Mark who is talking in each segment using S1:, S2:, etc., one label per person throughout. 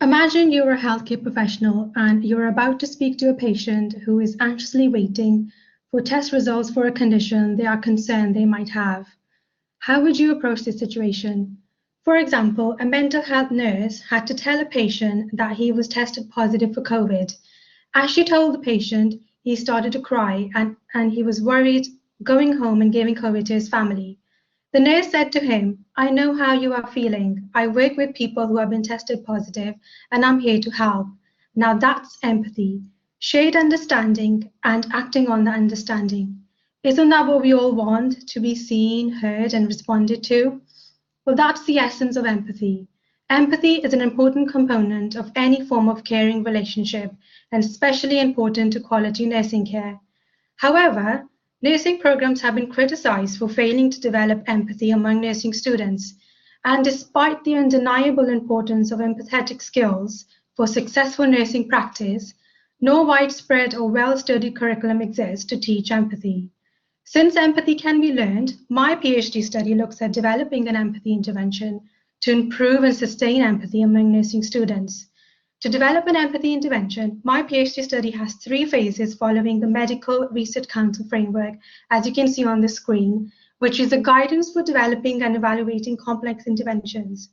S1: Imagine you're a healthcare professional and you're about to speak to a patient who is anxiously waiting for test results for a condition they are concerned they might have. How would you approach this situation? For example, a mental health nurse had to tell a patient that he was tested positive for COVID. As she told the patient, he started to cry and he was worried, going home and giving COVID to his family. The nurse said to him, I know how you are feeling. I work with people who have been tested positive and I'm here to help. Now that's empathy, shared understanding and acting on the understanding. Isn't that what we all want? To be seen, heard, and responded to? Well, that's the essence of empathy. Empathy is an important component of any form of caring relationship and especially important to quality nursing care. However, nursing programs have been criticized for failing to develop empathy among nursing students. And despite the undeniable importance of empathetic skills for successful nursing practice, no widespread or well-studied curriculum exists to teach empathy. Since empathy can be learned, my PhD study looks at developing an empathy intervention to improve and sustain empathy among nursing students. To develop an empathy intervention, my PhD study has 3 phases following the Medical Research Council framework, as you can see on the screen, which is a guidance for developing and evaluating complex interventions.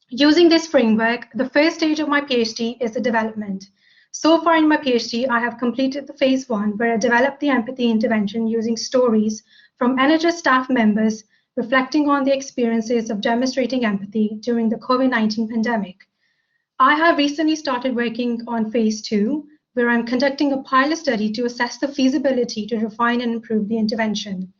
S1: Using this framework, the first stage of my PhD is the development. So far in my PhD, I have completed the phase 1, where I developed the empathy intervention using stories from NHS staff members reflecting on the experiences of demonstrating empathy during the COVID-19 pandemic. I have recently started working on phase 2, where I'm conducting a pilot study to assess the feasibility to refine and improve the intervention.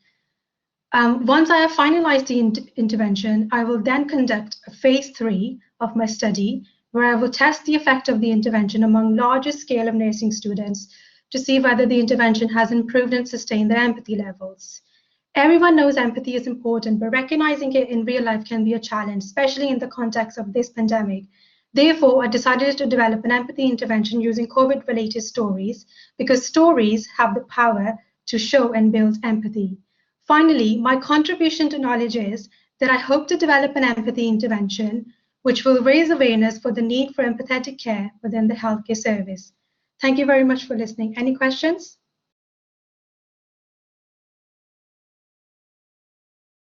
S1: Once I have finalized the intervention, I will then conduct a phase 3 of my study, where I will test the effect of the intervention among larger scale of nursing students to see whether the intervention has improved and sustained their empathy levels. Everyone knows empathy is important, but recognizing it in real life can be a challenge, especially in the context of this pandemic. Therefore, I decided to develop an empathy intervention using COVID-related stories, because stories have the power to show and build empathy. Finally, my contribution to knowledge is that I hope to develop an empathy intervention which will raise awareness for the need for empathetic care within the healthcare service. Thank you very much for listening. Any questions?